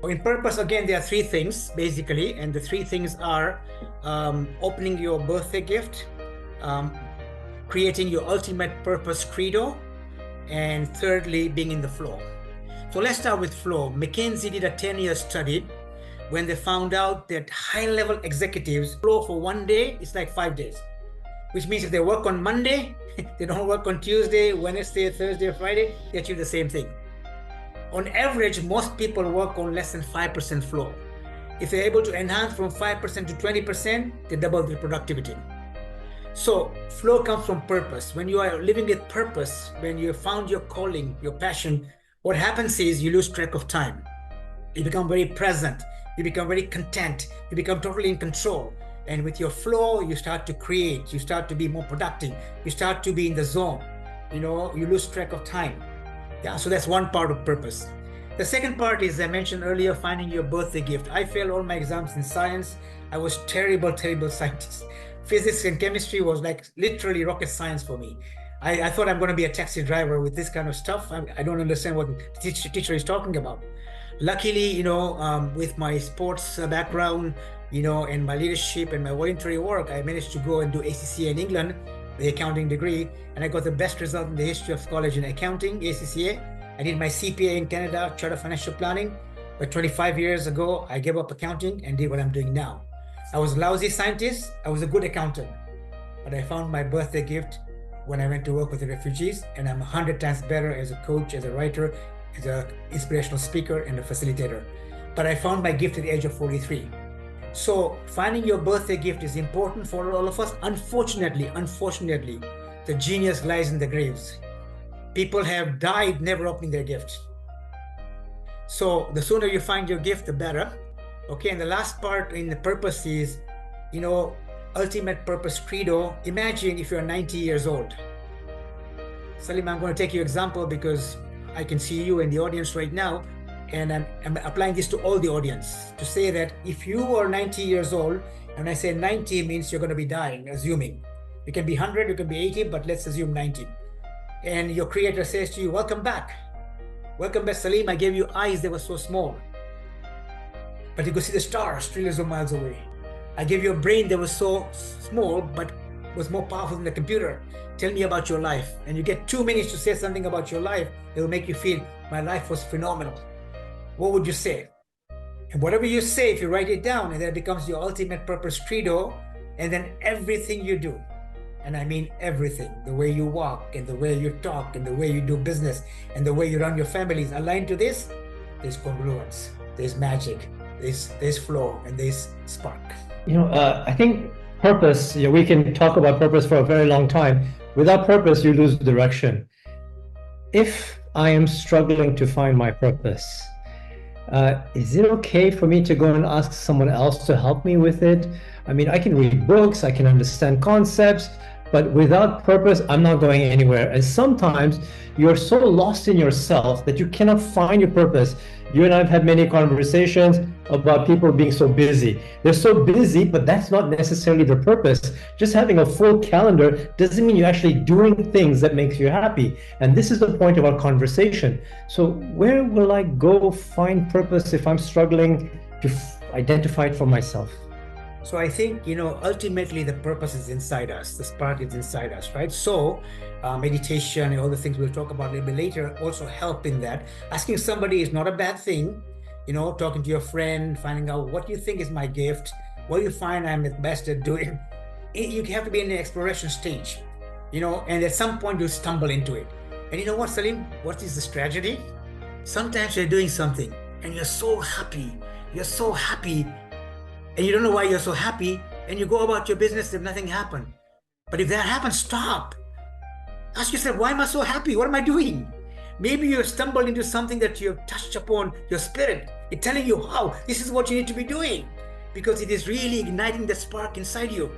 In purpose, again, there are three things basically, and the three things are opening your birthday gift, um, creating your ultimate purpose credo, and thirdly, being in the flow. So let's start with flow. McKinsey did a 10-year study when they found out that high-level executives flow for one day is like 5 days, which means if they work on Monday, they don't work on Tuesday, Wednesday, Thursday, Friday, they achieve the same thing. On average, most people work on less than 5% flow. If they're able to enhance from 5% to 20%, they double their productivity. So flow comes from purpose. When you are living with purpose, when you found your calling, your passion, what happens is you lose track of time. You become very present. You become very content. You become totally in control. And with your flow, you start to create. You start to be more productive. You start to be in the zone. You lose track of time. Yeah, so that's one part of purpose. The second part is, I mentioned earlier, finding your birthday gift. I failed all my exams in science. I was terrible scientist. Physics and chemistry was like literally rocket science for me. I thought I'm going to be a taxi driver with this kind of stuff. I don't understand what the teacher is talking about. Luckily, with my sports background, and my leadership and my voluntary work, I managed to go and do ACCA in England, the accounting degree, and I got the best result in the history of college in accounting, ACCA. I did my CPA in Canada, Chartered Financial Planning. But 25 years ago, I gave up accounting and did what I'm doing now. I was a lousy scientist. I was a good accountant. But I found my birthday gift when I went to work with the refugees, and I'm 100 times better as a coach, as a writer, as an inspirational speaker, and a facilitator. But I found my gift at the age of 43. So finding your birthday gift is important for all of us. Unfortunately, the genius lies in the graves. People have died never opening their gift. So the sooner you find your gift, the better. Okay, and the last part in the purpose is, ultimate purpose credo. Imagine if you're 90 years old. Salim, I'm going to take your example because I can see you in the audience right now. And I'm applying this to all the audience to say that if you are 90 years old, and when I say 90 means you're going to be dying, assuming. You can be 100, you can be 80, but let's assume 90. And your creator says to you, welcome back. Welcome back, Salim. I gave you eyes that were so small, but you could see the stars trillions of miles away. I gave you a brain that was so small, but was more powerful than the computer. Tell me about your life. And you get 2 minutes to say something about your life. It will make you feel, my life was phenomenal. What would you say? And whatever you say, if you write it down, and then it becomes your ultimate purpose credo, and then everything you do, and I mean everything, the way you walk and the way you talk and the way you do business and the way you run your family is aligned to this, there's congruence, there's magic, there's flow, and there's spark. I think purpose, we can talk about purpose for a very long time. Without purpose, you lose direction. If I am struggling to find my purpose, is it okay for me to go and ask someone else to help me with it? I mean, I can read books, I can understand concepts, but without purpose, I'm not going anywhere. And sometimes you're so lost in yourself that you cannot find your purpose. You and I have had many conversations about people being so busy. They're so busy, but that's not necessarily their purpose. Just having a full calendar doesn't mean you're actually doing things that makes you happy. And this is the point of our conversation. So where will I go find purpose if I'm struggling to identify it for myself? So I think, ultimately the purpose is inside us. The spark is inside us, right? So meditation and all the things we'll talk about a little bit later also help in that. Asking somebody is not a bad thing. Talking to your friend, finding out what you think is my gift, what do you find I'm the best at doing. You have to be in the exploration stage, and at some point you'll stumble into it. And you know what, Salim? What is this tragedy? Sometimes you're doing something and you're so happy. And you don't know why you're so happy, and you go about your business if nothing happened. But if that happens, stop. Ask yourself, why am I so happy? What am I doing? Maybe you stumbled into something that you have touched upon your spirit. It's telling you, this is what you need to be doing, because it is really igniting the spark inside you.